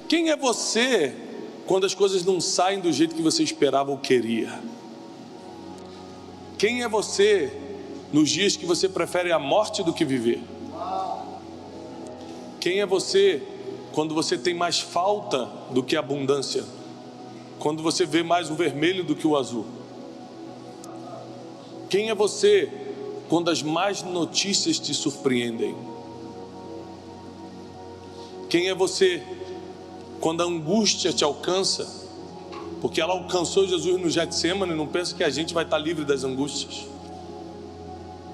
Quem é você quando as coisas não saem do jeito que você esperava ou queria? Quem é você nos dias que você prefere a morte do que viver? Quem é você quando você tem mais falta do que abundância? Quando você vê mais o vermelho do que o azul? Quem é você quando as más notícias te surpreendem? Quem é você quando a angústia te alcança? Porque ela alcançou Jesus no Getsemane, não pensa que a gente vai estar livre das angústias.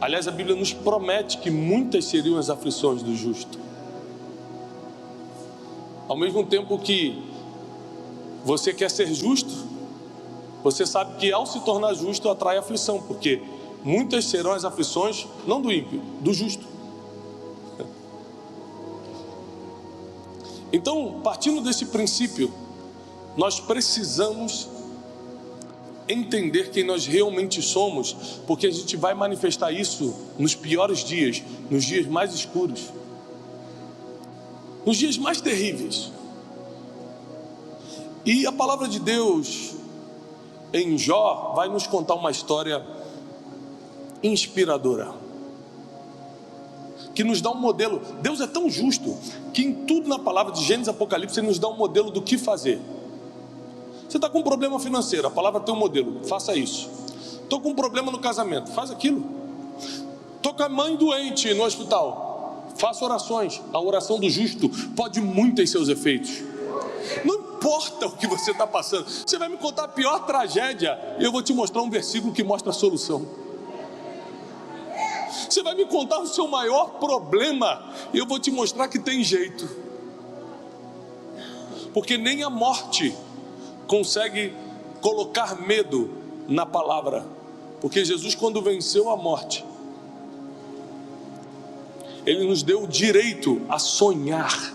Aliás, a Bíblia nos promete que muitas seriam as aflições do justo. Ao mesmo tempo que você quer ser justo, você sabe que ao se tornar justo atrai aflição, porque muitas serão as aflições, não do ímpio, do justo. Então, partindo desse princípio, nós precisamos entender quem nós realmente somos, porque a gente vai manifestar isso nos piores dias, nos dias mais escuros, nos dias mais terríveis. E a palavra de Deus em Jó vai nos contar uma história inspiradora, que nos dá um modelo. Deus é tão justo que em tudo na palavra de Gênesis e Apocalipse Ele nos dá um modelo do que fazer. Você está com um problema financeiro, a palavra tem um modelo, faça isso. Estou com um problema no casamento, faz aquilo. Estou com a mãe doente no hospital, faça orações. A oração do justo pode muito em seus efeitos. Não importa o que você está passando, você vai me contar a pior tragédia e eu vou te mostrar um versículo que mostra a solução. Você vai me contar o seu maior problema e eu vou te mostrar que tem jeito. Porque nem a morte consegue colocar medo na palavra. Porque Jesus, quando venceu a morte, Ele nos deu o direito a sonhar,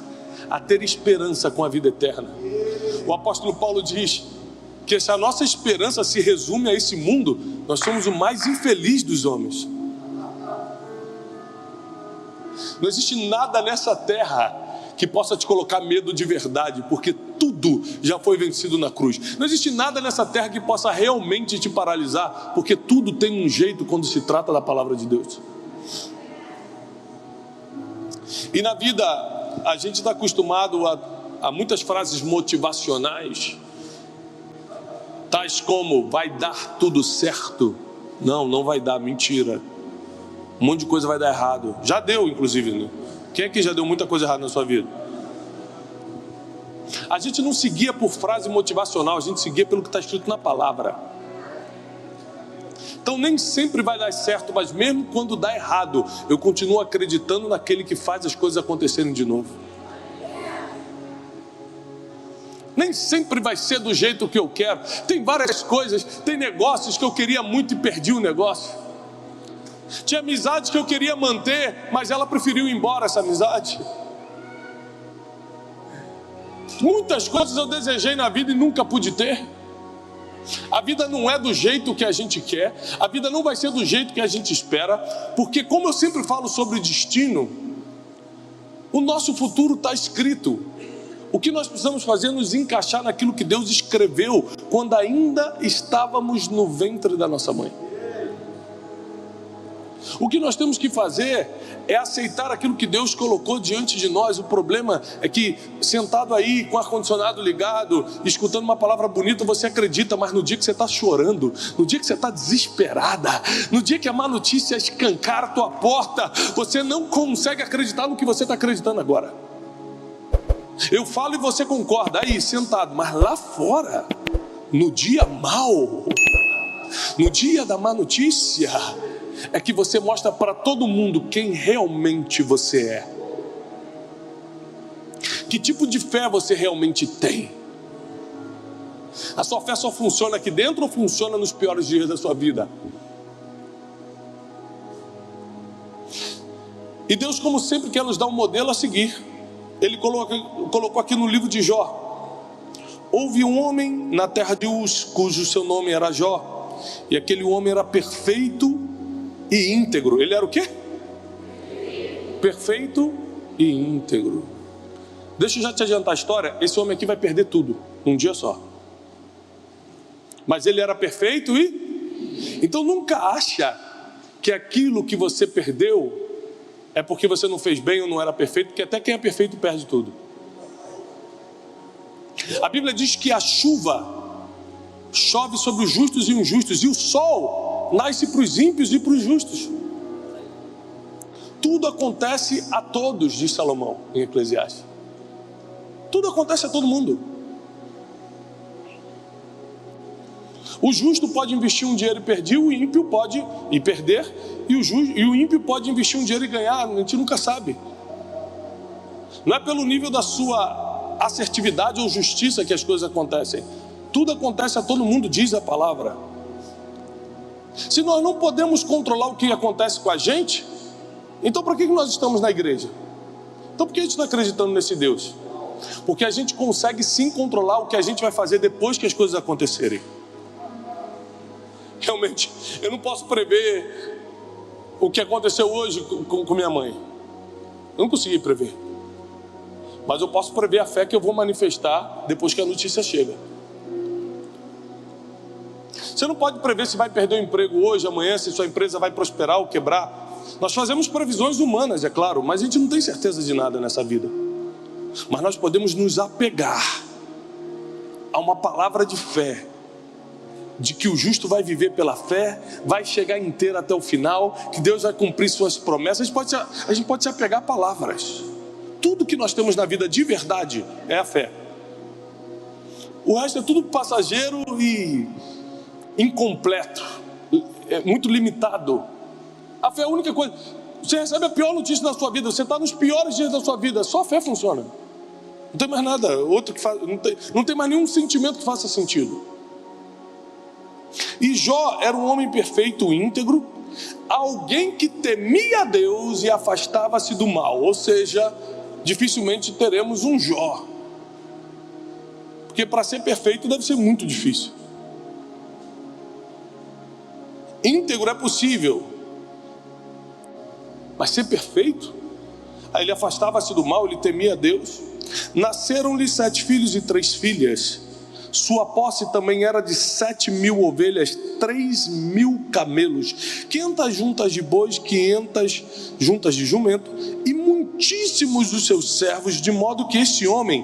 a ter esperança com a vida eterna. O apóstolo Paulo diz que se a nossa esperança se resume a esse mundo, nós somos o mais infeliz dos homens. Não existe nada nessa terra que possa te colocar medo de verdade, porque tudo já foi vencido na cruz. Não existe nada nessa terra que possa realmente te paralisar, porque tudo tem um jeito quando se trata da palavra de Deus. E na vida a gente está acostumado a muitas frases motivacionais, tais como: vai dar tudo certo. Não vai dar, mentira. Um monte de coisa vai dar errado. Já deu, inclusive, né? Quem é que já deu muita coisa errada na sua vida? A gente não seguia por frase motivacional, a gente seguia pelo que está escrito na palavra. Então nem sempre vai dar certo, mas mesmo quando dá errado, eu continuo acreditando naquele que faz as coisas acontecerem de novo. Nem sempre vai ser do jeito que eu quero. Tem várias coisas, tem negócios que eu queria muito e perdi o negócio. Tinha amizades que eu queria manter, mas ela preferiu ir embora, essa amizade. Muitas coisas eu desejei na vida e nunca pude ter. A vida não é do jeito que a gente quer, a vida não vai ser do jeito que a gente espera, porque, como eu sempre falo sobre destino, o nosso futuro está escrito. O que nós precisamos fazer é nos encaixar naquilo que Deus escreveu quando ainda estávamos no ventre da nossa mãe. O que nós temos que fazer é aceitar aquilo que Deus colocou diante de nós. O problema é que, sentado aí com o ar-condicionado ligado, escutando uma palavra bonita, você acredita, mas no dia que você está chorando, no dia que você está desesperada, no dia que a má notícia escancara a tua porta, você não consegue acreditar no que você está acreditando agora. Eu falo e você concorda, aí sentado, mas lá fora, no dia mau, no dia da má notícia, é que você mostra para todo mundo quem realmente você é. Que tipo de fé você realmente tem? A sua fé só funciona aqui dentro ou funciona nos piores dias da sua vida? E Deus, como sempre, quer nos dar um modelo a seguir. Ele colocou aqui no livro de Jó: houve um homem na terra de Uz, cujo seu nome era Jó, e aquele homem era perfeito e íntegro. Ele era o quê? Perfeito e íntegro. Deixa eu já te adiantar a história. Esse homem aqui vai perder tudo, num dia só. Mas ele era perfeito e... Então nunca acha que aquilo que você perdeu é porque você não fez bem ou não era perfeito, porque até quem é perfeito perde tudo. A Bíblia diz que a chuva chove sobre os justos e injustos, e o sol nasce para os ímpios e para os justos. Tudo acontece a todos, diz Salomão em Eclesiastes. Tudo acontece a todo mundo. O justo pode investir um dinheiro e perder, o ímpio pode perder, e o ímpio pode investir um dinheiro e ganhar, a gente nunca sabe. Não é pelo nível da sua assertividade ou justiça que as coisas acontecem. Tudo acontece a todo mundo, diz a palavra. Se nós não podemos controlar o que acontece com a gente, então por que nós estamos na igreja? Então por que a gente está acreditando nesse Deus? Porque a gente consegue sim controlar o que a gente vai fazer depois que as coisas acontecerem. Realmente, eu não posso prever o que aconteceu hoje com minha mãe. Eu não consegui prever. Mas eu posso prever a fé que eu vou manifestar depois que a notícia chega. Você não pode prever se vai perder o emprego hoje, amanhã, se sua empresa vai prosperar ou quebrar. Nós fazemos previsões humanas, é claro, mas a gente não tem certeza de nada nessa vida. Mas nós podemos nos apegar a uma palavra de fé, de que o justo vai viver pela fé, vai chegar inteiro até o final, que Deus vai cumprir suas promessas. A gente pode se apegar a palavras. Tudo que nós temos na vida de verdade é a fé. O resto é tudo passageiro e incompleto, é muito limitado. A fé é a única coisa. Você recebe a pior notícia da sua vida, você está nos piores dias da sua vida, só a fé funciona. Não tem mais nada, outro que faz, não tem mais nenhum sentimento que faça sentido. E Jó era um homem perfeito, íntegro, alguém que temia a Deus e afastava-se do mal. Ou seja, dificilmente teremos um Jó, porque para ser perfeito deve ser muito difícil. Íntegro é possível, mas ser perfeito? Aí ele afastava-se do mal, ele temia a Deus. Nasceram-lhe 7 filhos e 3 filhas. Sua posse também era de 7.000 ovelhas, 3.000 camelos, 500 juntas de bois, 500 juntas de jumento, e muitíssimos dos seus servos, de modo que esse homem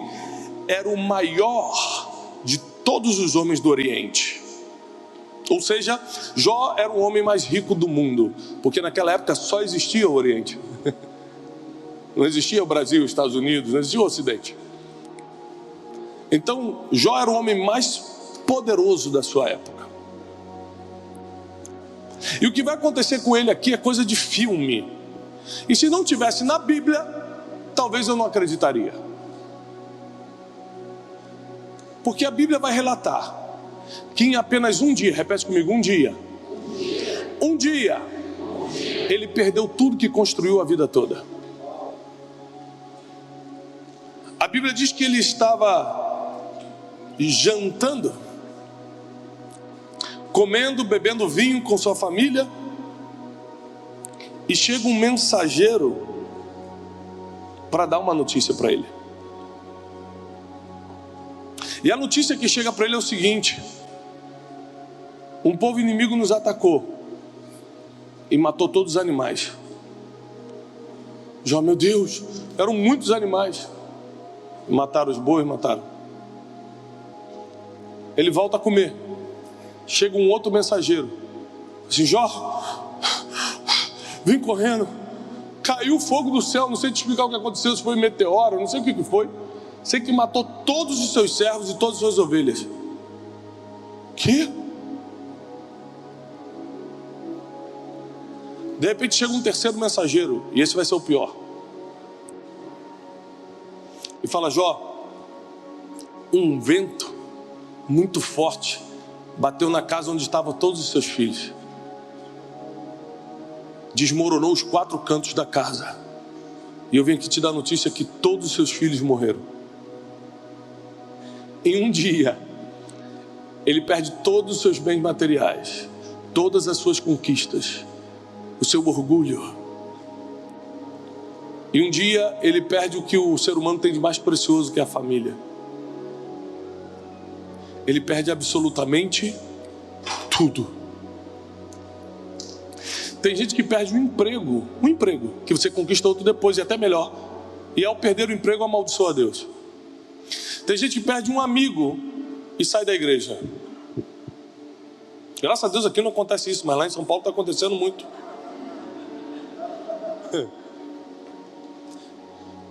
era o maior de todos os homens do Oriente. Ou seja, Jó era o homem mais rico do mundo, porque naquela época só existia o Oriente. Não existia o Brasil, os Estados Unidos, não existia o Ocidente. Então, Jó era o homem mais poderoso da sua época. E o que vai acontecer com ele aqui é coisa de filme. E se não tivesse na Bíblia, talvez eu não acreditaria. Porque a Bíblia vai relatar que em apenas um dia, repete comigo, um dia, ele perdeu tudo que construiu a vida toda. A Bíblia diz que ele estava jantando, comendo, bebendo vinho com sua família, e chega um mensageiro para dar uma notícia para ele. E a notícia que chega para ele é o seguinte: um povo inimigo nos atacou e matou todos os animais. Jó, meu Deus, eram muitos animais. Mataram os bois, mataram. Ele volta a comer. Chega um outro mensageiro. Assim, Jó, vem correndo. Caiu fogo do céu. Não sei te explicar o que aconteceu. Se foi meteoro, não sei o que foi. Sei que matou todos os seus servos e todas as suas ovelhas. Que? De repente chega um terceiro mensageiro. E esse vai ser o pior. E fala: Jó, um vento muito forte bateu na casa onde estavam todos os seus filhos. Desmoronou os 4 cantos da casa. E eu venho aqui te dar a notícia que todos os seus filhos morreram. Em um dia, ele perde todos os seus bens materiais, todas as suas conquistas, o seu orgulho. E um dia ele perde o que o ser humano tem de mais precioso, que é a família. Ele perde absolutamente tudo. Tem gente que perde um emprego que você conquista outro depois e até melhor. E ao perder o emprego amaldiçoa a Deus. Tem gente que perde um amigo e sai da igreja. Graças a Deus aqui não acontece isso, mas lá em São Paulo está acontecendo muito.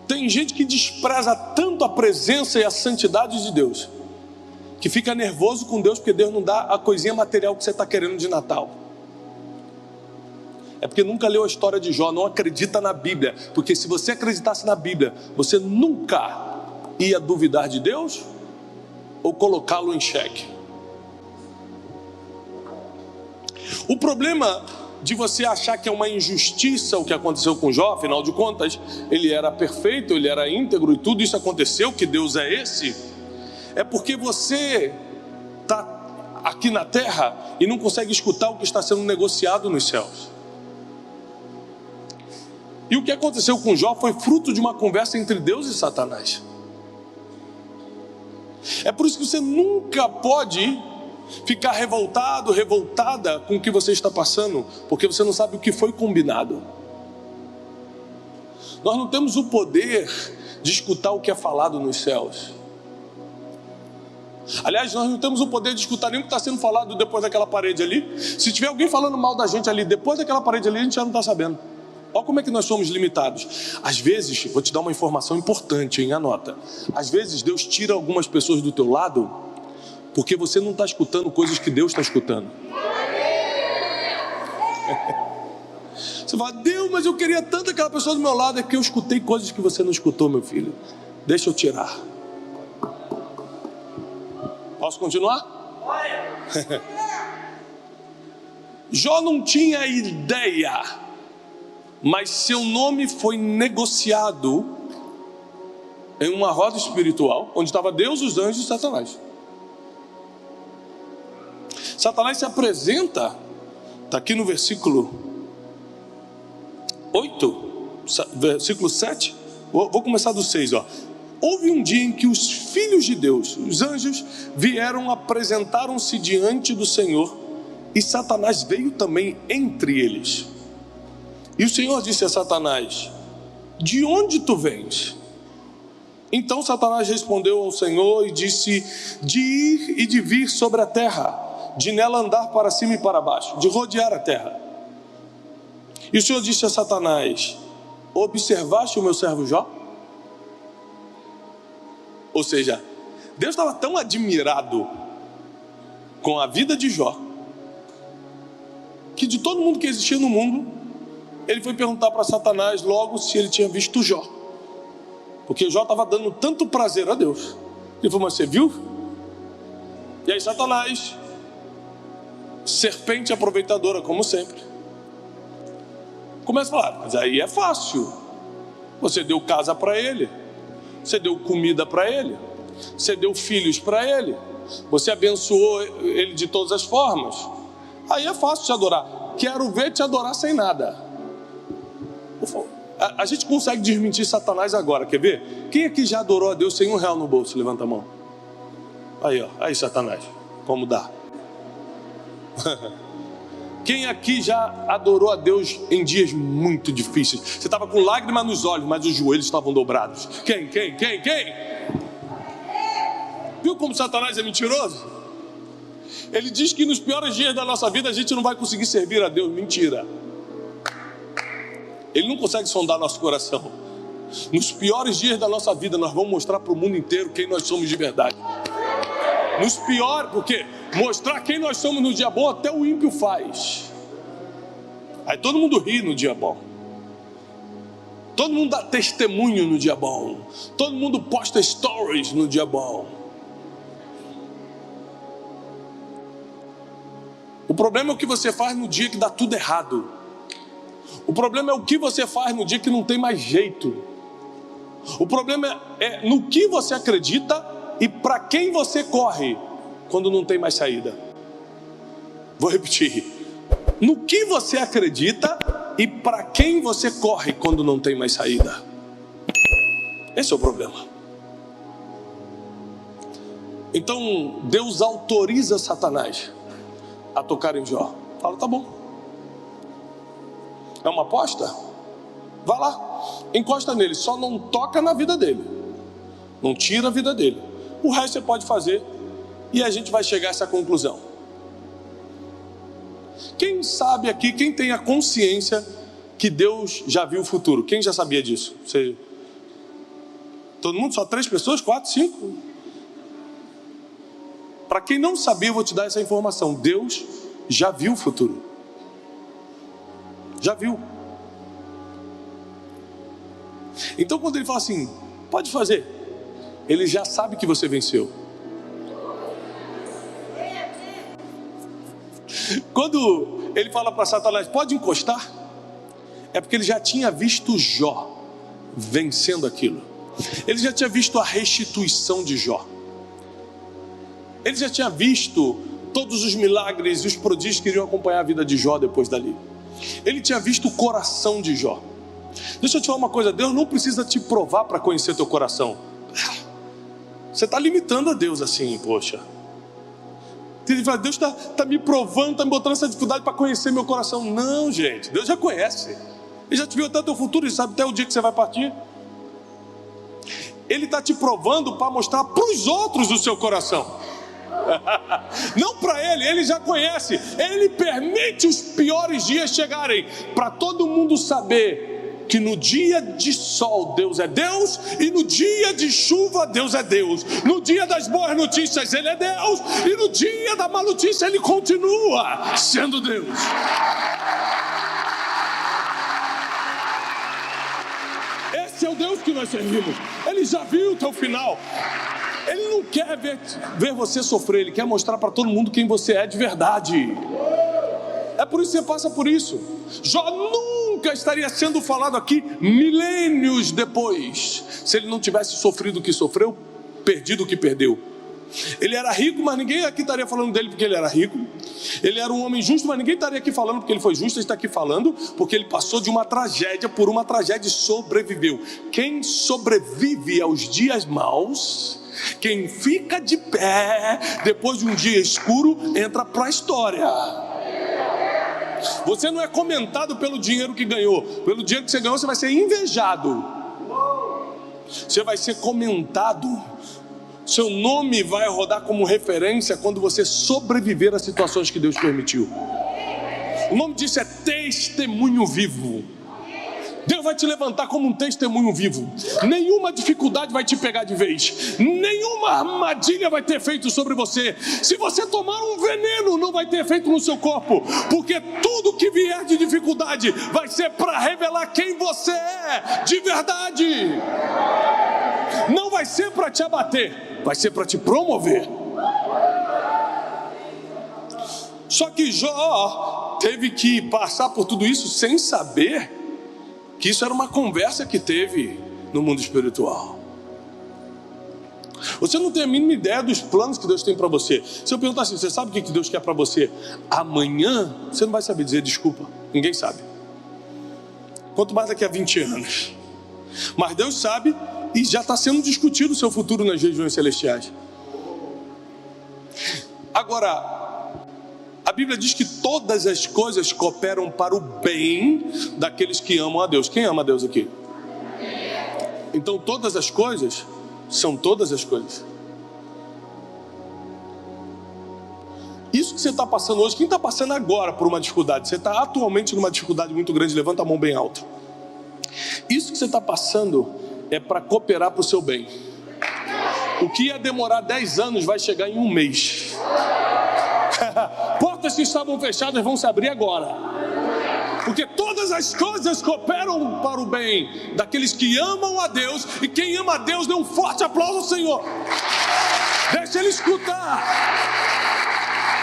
Tem gente que despreza tanto a presença e a santidade de Deus, que fica nervoso com Deus porque Deus não dá a coisinha material que você está querendo de Natal. É porque nunca leu a história de Jó, não acredita na Bíblia. Porque se você acreditasse na Bíblia, você nunca ia duvidar de Deus ou colocá-lo em xeque. O problema de você achar que é uma injustiça o que aconteceu com Jó, afinal de contas, ele era perfeito, ele era íntegro e tudo isso aconteceu, que Deus é esse, é porque você está aqui na terra e não consegue escutar o que está sendo negociado nos céus. E o que aconteceu com Jó foi fruto de uma conversa entre Deus e Satanás. É por isso que você nunca pode ficar revoltado, revoltada com o que você está passando, porque você não sabe o que foi combinado. Nós não temos o poder de escutar o que é falado nos céus. Aliás, nós não temos o poder de escutar nem o que está sendo falado depois daquela parede ali. Se tiver alguém falando mal da gente ali, depois daquela parede ali, a gente já não está sabendo. Olha como é que nós somos limitados. Às vezes, vou te dar uma informação importante, hein? Anota. Às vezes Deus tira algumas pessoas do teu lado porque você não está escutando coisas que Deus está escutando. Você fala, Deus, mas eu queria tanto aquela pessoa do meu lado. É que eu escutei coisas que você não escutou, meu filho. Deixa eu tirar. Posso continuar? Jó não tinha ideia, mas seu nome foi negociado em uma roda espiritual, onde estava Deus, os anjos e Satanás. Satanás se apresenta, está aqui no versículo 8, versículo 7, vou começar do 6, ó. Houve um dia em que os filhos de Deus, os anjos, vieram, apresentaram-se diante do Senhor, e Satanás veio também entre eles. E o Senhor disse a Satanás, de onde tu vens? Então Satanás respondeu ao Senhor e disse, de ir e de vir sobre a terra, de nela andar para cima e para baixo, de rodear a terra. E o Senhor disse a Satanás, observaste o meu servo Jó? Ou seja, Deus estava tão admirado com a vida de Jó, que de todo mundo que existia no mundo, ele foi perguntar para Satanás logo se ele tinha visto Jó, porque Jó estava dando tanto prazer a Deus. Ele falou, mas você viu? E aí Satanás, serpente aproveitadora como sempre, começa a falar, mas aí é fácil, você deu casa para ele, você deu comida para ele, você deu filhos para ele, você abençoou ele de todas as formas, aí é fácil te adorar. Quero ver te adorar sem nada. A gente consegue desmentir Satanás agora, quer ver? Quem aqui já adorou a Deus sem R$1 no bolso? Levanta a mão. Aí, ó, aí Satanás, como dá? Quem aqui já adorou a Deus em dias muito difíceis? Você estava com lágrimas nos olhos, mas os joelhos estavam dobrados. Quem? Viu como Satanás é mentiroso? Ele diz que nos piores dias da nossa vida a gente não vai conseguir servir a Deus. Mentira. Ele não consegue sondar nosso coração. Nos piores dias da nossa vida nós vamos mostrar para o mundo inteiro quem nós somos de verdade. Nos piores, porque mostrar quem nós somos no dia bom até o ímpio faz. Aí todo mundo ri no dia bom, todo mundo dá testemunho no dia bom, todo mundo posta stories no dia bom. O problema é o que você faz no dia que dá tudo errado. O problema é o que você faz no dia que não tem mais jeito. O problema é no que você acredita e para quem você corre quando não tem mais saída. Vou repetir. No que você acredita e para quem você corre quando não tem mais saída. Esse é o problema. Então Deus autoriza Satanás a tocar em Jó. Fala, tá bom. É uma aposta? Vá lá, encosta nele, só não toca na vida dele. Não tira a vida dele. O resto você pode fazer e a gente vai chegar a essa conclusão. Quem sabe aqui, quem tem a consciência que Deus já viu o futuro? Quem já sabia disso? Você... Todo mundo? Só 3 pessoas? 4, 5? Para quem não sabia, eu vou te dar essa informação. Deus já viu o futuro. Já viu. Então quando ele fala assim, pode fazer, ele já sabe que você venceu. Quando ele fala para Satanás, pode encostar, é porque ele já tinha visto Jó vencendo aquilo. Ele já tinha visto a restituição de Jó. Ele já tinha visto todos os milagres e os prodígios que iriam acompanhar a vida de Jó depois dali. Ele tinha visto o coração de Jó. Deixa eu te falar uma coisa, Deus não precisa te provar para conhecer teu coração. Você está limitando a Deus assim, poxa. Ele fala, Deus está me provando, está me botando essa dificuldade para conhecer meu coração. Não, gente, Deus já conhece. Ele já te viu até o teu futuro, ele sabe até o dia que você vai partir. Ele está te provando para mostrar para os outros o seu coração. Não para ele já conhece. Ele permite os piores dias chegarem para todo mundo saber que no dia de sol Deus é Deus e no dia de chuva Deus é Deus. No dia das boas notícias Ele é Deus e no dia da má notícia Ele continua sendo Deus. Esse é o Deus que nós servimos. Ele já viu o teu final. Ele não quer ver você sofrer, ele quer mostrar para todo mundo quem você é de verdade. É por isso que você passa por isso. Jó nunca estaria sendo falado aqui milênios depois, se ele não tivesse sofrido o que sofreu, perdido o que perdeu. Ele era rico, mas ninguém aqui estaria falando dele porque ele era rico. Ele era um homem justo, mas ninguém estaria aqui falando porque ele foi justo. Ele está aqui falando porque ele passou de uma tragédia, por uma tragédia e sobreviveu. Quem sobrevive aos dias maus, quem fica de pé depois de um dia escuro, entra para a história. Você não é comentado pelo dinheiro que ganhou. Pelo dinheiro que você ganhou, você vai ser invejado. Você vai ser comentado. Seu nome vai rodar como referência quando você sobreviver às situações que Deus permitiu. O nome disso é testemunho vivo. Deus vai te levantar como um testemunho vivo. Nenhuma dificuldade vai te pegar de vez. Nenhuma armadilha vai ter efeito sobre você. Se você tomar um veneno, não vai ter efeito no seu corpo. Porque tudo que vier de dificuldade vai ser para revelar quem você é de verdade. Não vai ser para te abater, vai ser para te promover. Só que Jó teve que passar por tudo isso sem saber que isso era uma conversa que teve no mundo espiritual. Você não tem a mínima ideia dos planos que Deus tem para você. Se eu perguntar assim, você sabe o que Deus quer para você amanhã? Você não vai saber dizer desculpa. Ninguém sabe. Quanto mais daqui a 20 anos. Mas Deus sabe e já está sendo discutido o seu futuro nas regiões celestiais. Agora, a Bíblia diz que todas as coisas cooperam para o bem daqueles que amam a Deus. Quem ama a Deus aqui? Então todas as coisas são todas as coisas. Isso que você está passando hoje, quem está passando agora por uma dificuldade? Você está atualmente numa dificuldade muito grande, levanta a mão bem alto. Isso que você está passando é para cooperar para o seu bem. O que ia demorar 10 anos vai chegar em 1 mês. Portas que estavam fechadas vão se abrir agora. Porque todas as coisas cooperam para o bem daqueles que amam a Deus. E quem ama a Deus, dê um forte aplauso ao Senhor. Deixa ele escutar.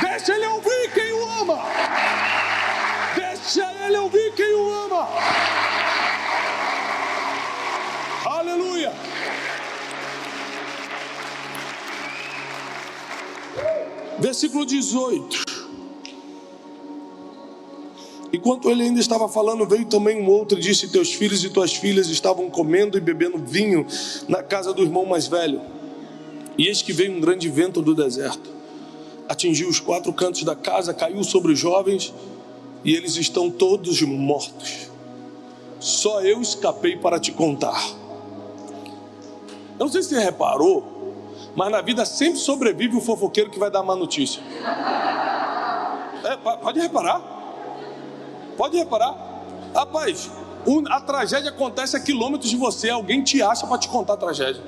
Deixa ele ouvir quem o ama. Deixa ele ouvir quem o ama. Aleluia. Versículo 18. Enquanto ele ainda estava falando, veio também um outro e disse: teus filhos e tuas filhas estavam comendo e bebendo vinho na casa do irmão mais velho. E eis que veio um grande vento do deserto, atingiu os 4 cantos da casa, caiu sobre os jovens, e eles estão todos mortos. Só eu escapei para te contar. Eu não sei se você reparou, mas na vida sempre sobrevive o fofoqueiro que vai dar má notícia. Pode reparar. Pode reparar. Rapaz, a tragédia acontece a quilômetros de você. Alguém te acha para te contar a tragédia.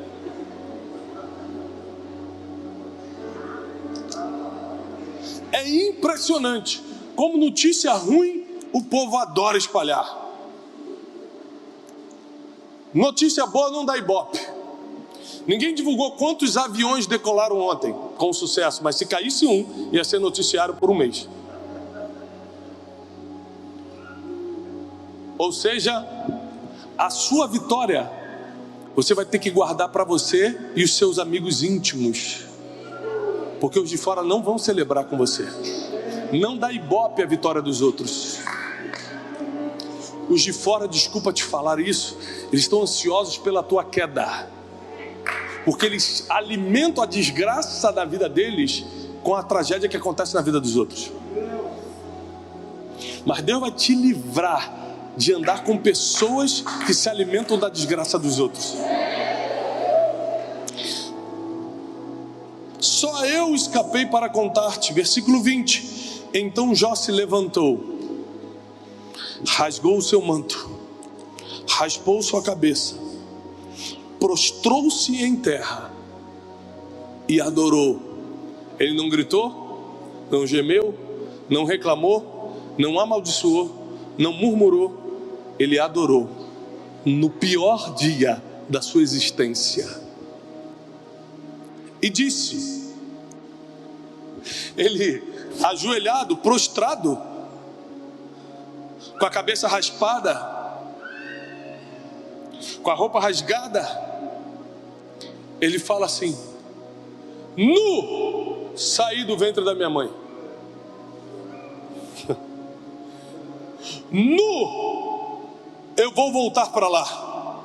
É impressionante como notícia ruim o povo adora espalhar. Notícia boa não dá ibope. Ninguém divulgou quantos aviões decolaram ontem com sucesso, mas se caísse um, ia ser noticiário por um mês. Ou seja, a sua vitória você vai ter que guardar para você e os seus amigos íntimos, porque os de fora não vão celebrar com você. Não dá ibope a vitória dos outros. Os de fora, desculpa te falar isso, eles estão ansiosos pela tua queda, porque eles alimentam a desgraça da vida deles com a tragédia que acontece na vida dos outros. Mas Deus vai te livrar de andar com pessoas que se alimentam da desgraça dos outros. Só eu escapei para contar-te. Versículo 20. Então Jó se levantou, rasgou o seu manto, raspou sua cabeça, prostrou-se em terra e adorou. Ele não gritou, não gemeu, não reclamou, não amaldiçoou, não murmurou. Ele adorou no pior dia da sua existência. E disse, ele ajoelhado, prostrado, com a cabeça raspada, com a roupa rasgada, ele fala assim: nu saí do ventre da minha mãe, nu eu vou voltar para lá.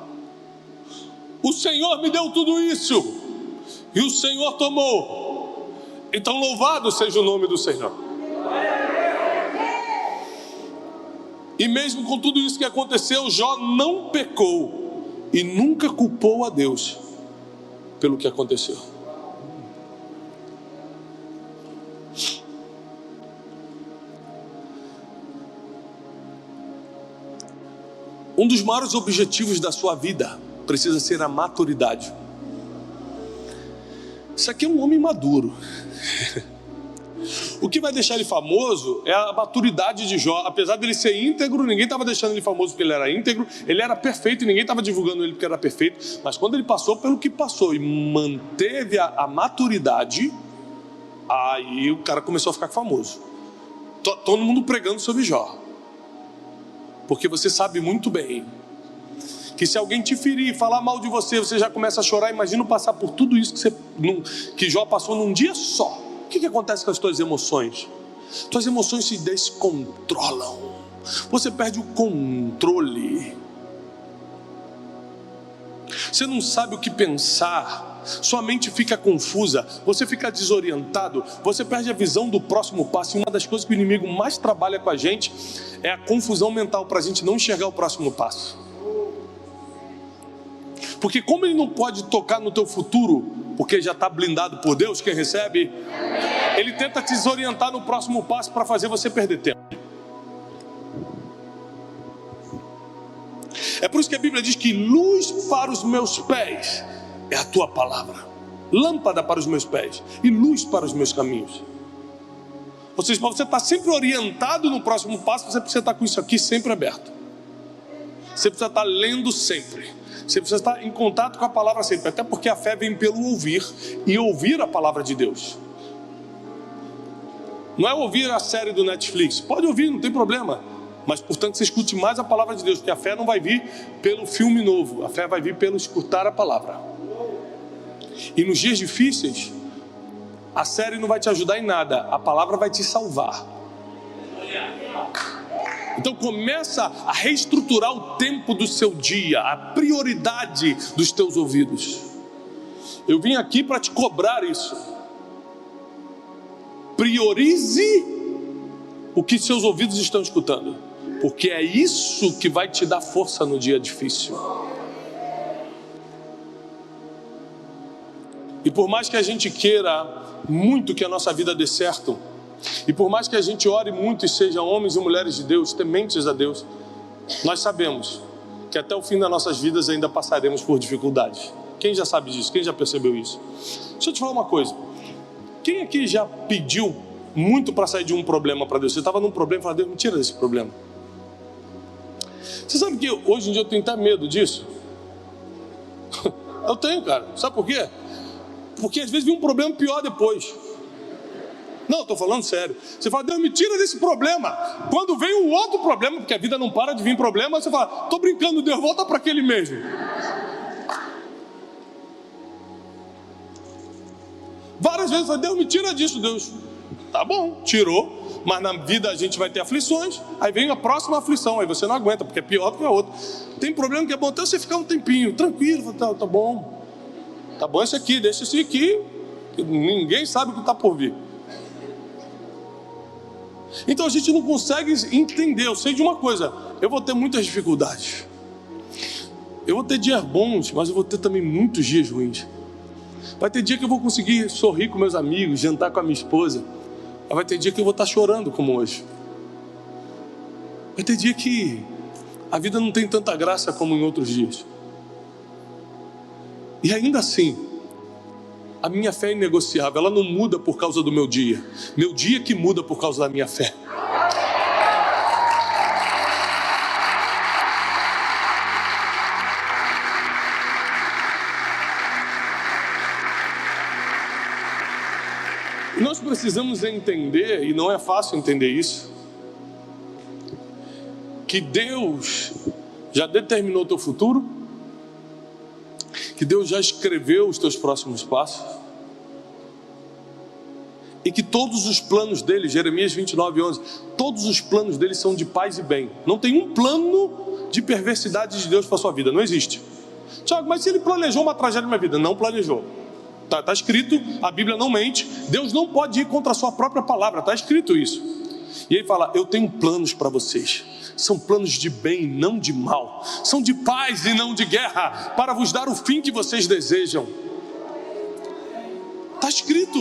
O Senhor me deu tudo isso e o Senhor tomou. Então louvado seja o nome do Senhor. E mesmo com tudo isso que aconteceu, Jó não pecou e nunca culpou a Deus pelo que aconteceu. Um dos maiores objetivos da sua vida precisa ser a maturidade. Isso aqui é um homem maduro. O que vai deixar ele famoso é a maturidade de Jó. Apesar dele ser íntegro, ninguém estava deixando ele famoso porque ele era íntegro. Ele era perfeito e ninguém estava divulgando ele porque era perfeito. Mas quando ele passou pelo que passou e manteve a maturidade, aí o cara começou a ficar famoso. Todo mundo pregando sobre Jó. Porque você sabe muito bem que se alguém te ferir, falar mal de você, você já começa a chorar. Imagina passar por tudo isso que Jó passou num dia só. O que acontece com as tuas emoções? Tuas emoções se descontrolam. Você perde o controle. Você não sabe o que pensar. Sua mente fica confusa. Você fica desorientado. Você perde a visão do próximo passo. E uma das coisas que o inimigo mais trabalha com a gente é a confusão mental, para a gente não enxergar o próximo passo. Porque como ele não pode tocar no teu futuro, porque já está blindado por Deus, quem recebe, ele tenta te desorientar no próximo passo para fazer você perder tempo. É por isso que a Bíblia diz que luz para os meus pés é a tua palavra, lâmpada para os meus pés e luz para os meus caminhos. Ou seja, para você estar sempre orientado no próximo passo, você precisa estar com isso aqui sempre aberto. Você precisa estar lendo sempre. Você precisa estar em contato com a palavra sempre. Até porque a fé vem pelo ouvir, e ouvir a palavra de Deus. Não é ouvir a série do Netflix. Pode ouvir, não tem problema. Mas, portanto, você escute mais a palavra de Deus. Porque a fé não vai vir pelo filme novo. A fé vai vir pelo escutar a palavra. E nos dias difíceis, a série não vai te ajudar em nada. A palavra vai te salvar. Então começa a reestruturar o tempo do seu dia, a prioridade dos teus ouvidos. Eu vim aqui para te cobrar isso. Priorize o que seus ouvidos estão escutando, porque é isso que vai te dar força no dia difícil. E por mais que a gente queira muito que a nossa vida dê certo, e por mais que a gente ore muito e sejam homens e mulheres de Deus, tementes a Deus, nós sabemos que até o fim das nossas vidas ainda passaremos por dificuldades. Quem já sabe disso? Quem já percebeu isso? Deixa eu te falar uma coisa. Quem aqui já pediu muito para sair de um problema para Deus? Você estava num problema e falou: Deus, me tira desse problema. Você sabe que hoje em dia eu tenho até medo disso? Eu tenho, cara. Sabe por quê? Porque às vezes vem um problema pior depois. Não, estou falando sério. Você fala: Deus, me tira desse problema. Quando vem um outro problema, porque a vida não para de vir problema, você fala: estou brincando, Deus, volta para aquele mesmo. Várias vezes eu falo: Deus, me tira disso. Deus, tá bom, tirou. Mas na vida a gente vai ter aflições. Aí vem a próxima aflição, aí você não aguenta, porque é pior do que a outra. Tem problema que é bom até você ficar um tempinho tranquilo. Tá bom. Tá bom esse aqui, deixa esse aqui, que ninguém sabe o que está por vir. Então a gente não consegue entender. Eu sei de uma coisa: eu vou ter muitas dificuldades. Eu vou ter dias bons, mas eu vou ter também muitos dias ruins. Vai ter dia que eu vou conseguir sorrir com meus amigos, jantar com a minha esposa. Mas vai ter dia que eu vou estar chorando como hoje. Vai ter dia que a vida não tem tanta graça como em outros dias. E ainda assim, a minha fé é inegociável. Ela não muda por causa do meu dia. Meu dia que muda por causa da minha fé. Nós precisamos entender, e não é fácil entender isso, que Deus já determinou o teu futuro, que Deus já escreveu os teus próximos passos, e que todos os planos dele, Jeremias 29:11, todos os planos dele são de paz e bem. Não tem um plano de perversidade de Deus para a sua vida, não existe. Tiago, mas se ele planejou uma tragédia na minha vida? Não planejou. Está escrito, a Bíblia não mente. Deus não pode ir contra a sua própria palavra, está escrito isso. E ele fala: eu tenho planos para vocês. São planos de bem, não de mal. São de paz e não de guerra, para vos dar o fim que vocês desejam. Está escrito.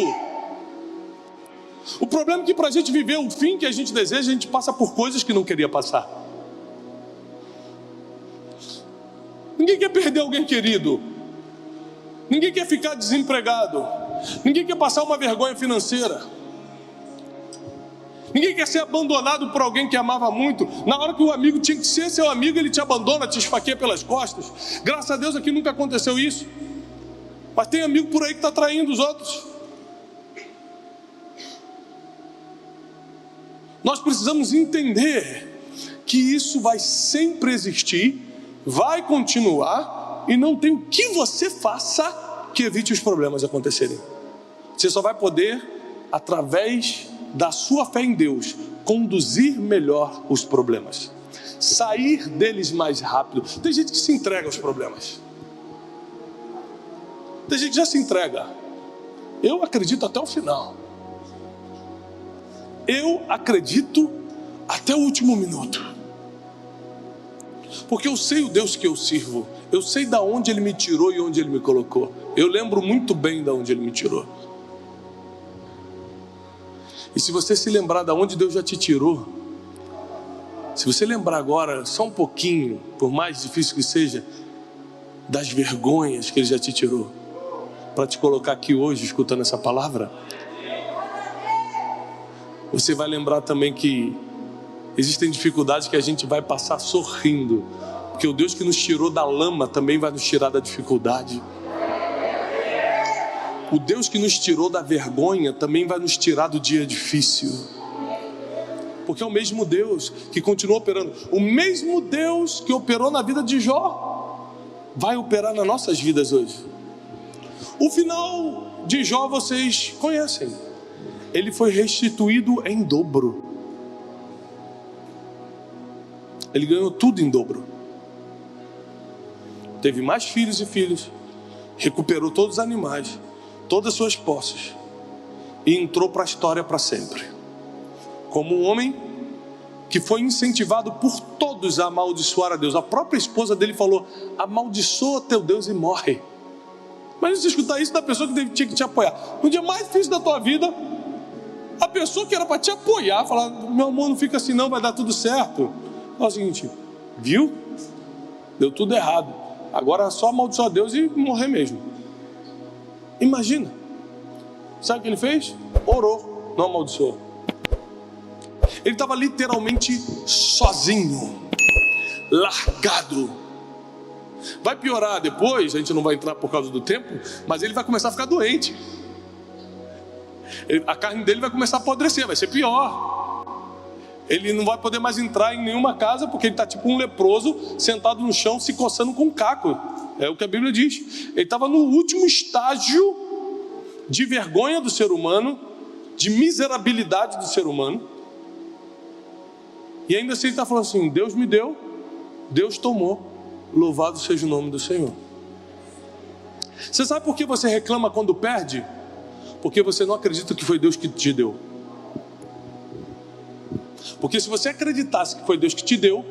O problema é que para a gente viver o fim que a gente deseja, a gente passa por coisas que não queria passar. Ninguém quer perder alguém querido. Ninguém quer ficar desempregado. Ninguém quer passar uma vergonha financeira. Ninguém quer ser abandonado por alguém que amava muito. Na hora que o amigo tinha que ser seu amigo, ele te abandona, te esfaqueia pelas costas. Graças a Deus aqui nunca aconteceu isso. Mas tem amigo por aí que está traindo os outros. Nós precisamos entender que isso vai sempre existir, vai continuar, e não tem o que você faça que evite os problemas acontecerem. Você só vai poder, através da sua fé em Deus, conduzir melhor os problemas, sair deles mais rápido. Tem gente que se entrega aos problemas. Tem gente que já se entrega. Eu acredito até o final. Eu acredito até o último minuto. Porque eu sei o Deus que eu sirvo. Eu sei de onde Ele me tirou e onde Ele me colocou. Eu lembro muito bem de onde Ele me tirou. E se você se lembrar de onde Deus já te tirou, se você lembrar agora, só um pouquinho, por mais difícil que seja, das vergonhas que Ele já te tirou, para te colocar aqui hoje, escutando essa palavra, você vai lembrar também que existem dificuldades que a gente vai passar sorrindo, porque o Deus que nos tirou da lama também vai nos tirar da dificuldade. O Deus que nos tirou da vergonha também vai nos tirar do dia difícil. Porque é o mesmo Deus que continua operando. O mesmo Deus que operou na vida de Jó vai operar nas nossas vidas hoje. O final de Jó vocês conhecem. Ele foi restituído em dobro. Ele ganhou tudo em dobro. Teve mais filhos e filhas, recuperou todos os animais, todas as suas posses, e entrou para a história para sempre, como um homem que foi incentivado por todos a amaldiçoar a Deus. A própria esposa dele falou: amaldiçoa teu Deus e morre. Mas você escutar isso da pessoa que tinha que te apoiar no dia mais difícil da tua vida, a pessoa que era para te apoiar, falar: meu amor, não fica assim não, vai dar tudo certo. Fala o seguinte: viu? Deu tudo errado, agora é só amaldiçoar Deus e morrer mesmo. Imagina. Sabe o que ele fez? Orou, não amaldiçoou. Ele estava literalmente sozinho, largado. Vai piorar depois, a gente não vai entrar por causa do tempo, mas ele vai começar a ficar doente. A carne dele vai começar a apodrecer, vai ser pior. Ele não vai poder mais entrar em nenhuma casa, porque ele está tipo um leproso, sentado no chão, se coçando com um caco. É o que a Bíblia diz. Ele estava no último estágio de vergonha do ser humano, de miserabilidade do ser humano. E ainda assim ele está falando assim: Deus me deu, Deus tomou, louvado seja o nome do Senhor. Você sabe por que você reclama quando perde? Porque você não acredita que foi Deus que te deu. Porque se você acreditasse que foi Deus que te deu,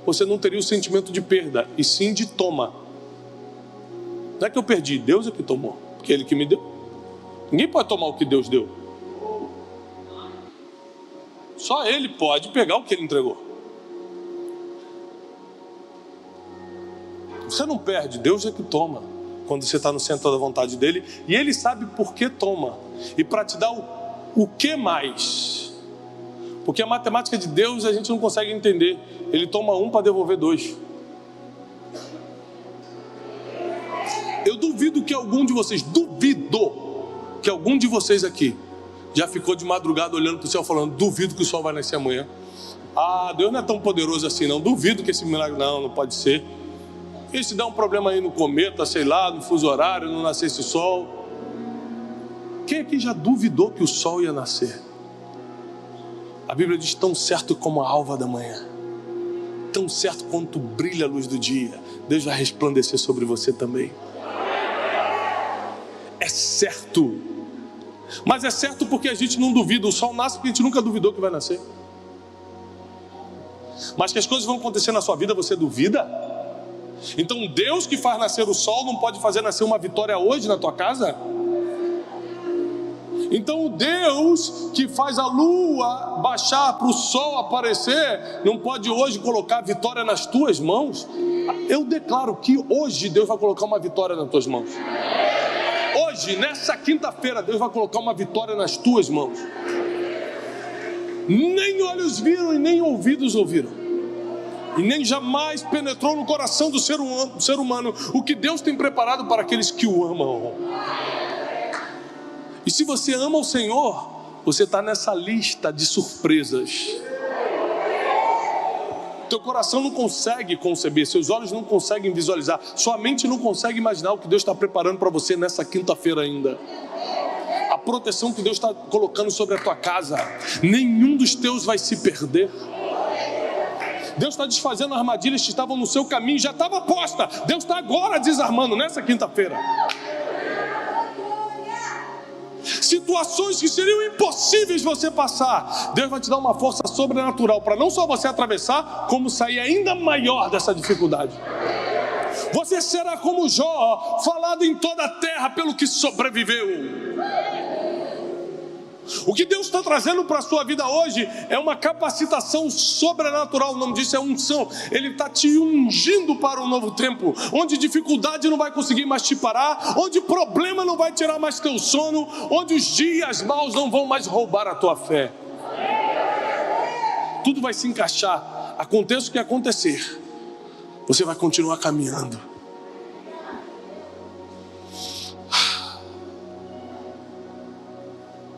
você não teria o sentimento de perda, e sim de toma. Não é que eu perdi, Deus é que tomou, porque é Ele que me deu. Ninguém pode tomar o que Deus deu. Só Ele pode pegar o que Ele entregou. Você não perde, Deus é que toma, quando você está no centro da vontade dEle, e Ele sabe por que toma, e para te dar o que mais. Porque a matemática de Deus a gente não consegue entender. Ele toma um para devolver dois. Eu duvido que algum de vocês, que algum de vocês aqui já ficou de madrugada olhando para o céu falando: duvido que o sol vai nascer amanhã. Ah, Deus não é tão poderoso assim não, duvido que esse milagre, não pode ser. E se dá um problema aí no cometa, sei lá, no fuso horário, não nascer esse sol. Quem aqui já duvidou que o sol ia nascer? A Bíblia diz: tão certo como a alva da manhã, tão certo quanto brilha a luz do dia, Deus vai resplandecer sobre você também. É certo. Mas é certo porque a gente não duvida. O sol nasce porque a gente nunca duvidou que vai nascer. Mas que as coisas vão acontecer na sua vida, você duvida? Então Deus que faz nascer o sol não pode fazer nascer uma vitória hoje na tua casa? Então o Deus que faz a lua baixar para o sol aparecer não pode hoje colocar a vitória nas tuas mãos? Eu declaro que hoje Deus vai colocar uma vitória nas tuas mãos. Hoje, nessa quinta-feira, Deus vai colocar uma vitória nas tuas mãos. Nem olhos viram e nem ouvidos ouviram, e nem jamais penetrou no coração do ser humano o que Deus tem preparado para aqueles que o amam. E se você ama o Senhor, você está nessa lista de surpresas. Teu coração não consegue conceber, seus olhos não conseguem visualizar, sua mente não consegue imaginar o que Deus está preparando para você nessa quinta-feira ainda. A proteção que Deus está colocando sobre a tua casa, nenhum dos teus vai se perder. Deus está desfazendo armadilhas que estavam no seu caminho, já estava posta. Deus está agora desarmando nessa quinta-feira. Situações que seriam impossíveis você passar, Deus vai te dar uma força sobrenatural para não só você atravessar, como sair ainda maior dessa dificuldade. Você será como Jó, falado em toda a terra pelo que sobreviveu. O que Deus está trazendo para a sua vida hoje é uma capacitação sobrenatural. O nome disso é unção. Ele está te ungindo para um novo tempo, onde dificuldade não vai conseguir mais te parar, onde problema não vai tirar mais teu sono, onde os dias maus não vão mais roubar a tua fé. Tudo vai se encaixar. Aconteça o que acontecer, você vai continuar caminhando.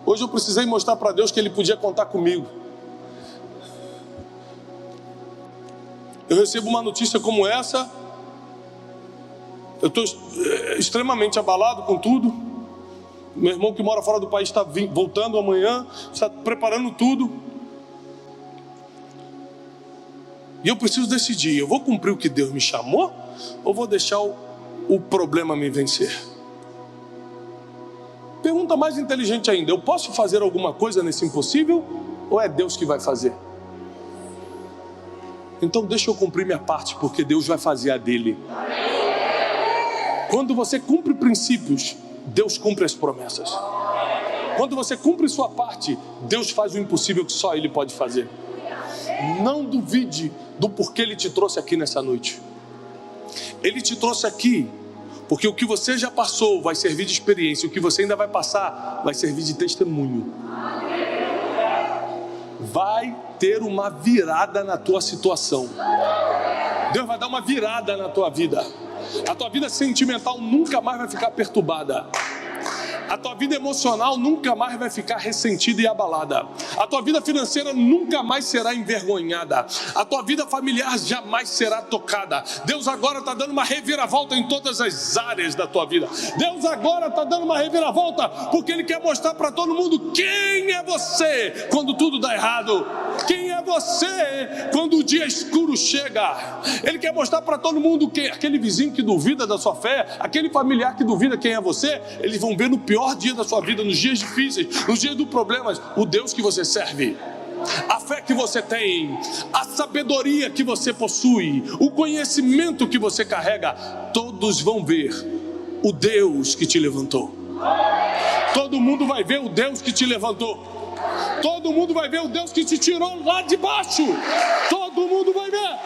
Hoje eu precisei mostrar para Deus que Ele podia contar comigo. Eu recebo uma notícia como essa, eu estou extremamente abalado com tudo. Meu irmão que mora fora do país está voltando amanhã, está preparando tudo. E eu preciso decidir, eu vou cumprir o que Deus me chamou ou vou deixar o problema me vencer? Pergunta mais inteligente ainda, eu posso fazer alguma coisa nesse impossível ou é Deus que vai fazer? Então deixa eu cumprir minha parte, porque Deus vai fazer a dele. Quando você cumpre princípios, Deus cumpre as promessas. Quando você cumpre sua parte, Deus faz o impossível que só Ele pode fazer. Não duvide do porquê Ele te trouxe aqui nessa noite. Ele te trouxe aqui porque o que você já passou vai servir de experiência, o que você ainda vai passar vai servir de testemunho. Vai ter uma virada na tua situação. Deus vai dar uma virada na tua vida. A tua vida sentimental nunca mais vai ficar perturbada. A tua vida emocional nunca mais vai ficar ressentida e abalada. A tua vida financeira nunca mais será envergonhada. A tua vida familiar jamais será tocada. Deus agora está dando uma reviravolta em todas as áreas da tua vida. Deus agora está dando uma reviravolta porque Ele quer mostrar para todo mundo quem é você quando tudo dá errado. Quem é você quando o dia escuro chega. Ele quer mostrar para todo mundo que aquele vizinho que duvida da sua fé, aquele familiar que duvida quem é você, eles vão ver no pior dia da sua vida, nos dias difíceis, nos dias dos problemas, o Deus que você serve, a fé que você tem, a sabedoria que você possui, o conhecimento que você carrega, todos vão ver o Deus que te levantou. Todo mundo vai ver o Deus que te levantou. Todo mundo vai ver o Deus que te tirou lá de baixo. Todo mundo vai ver.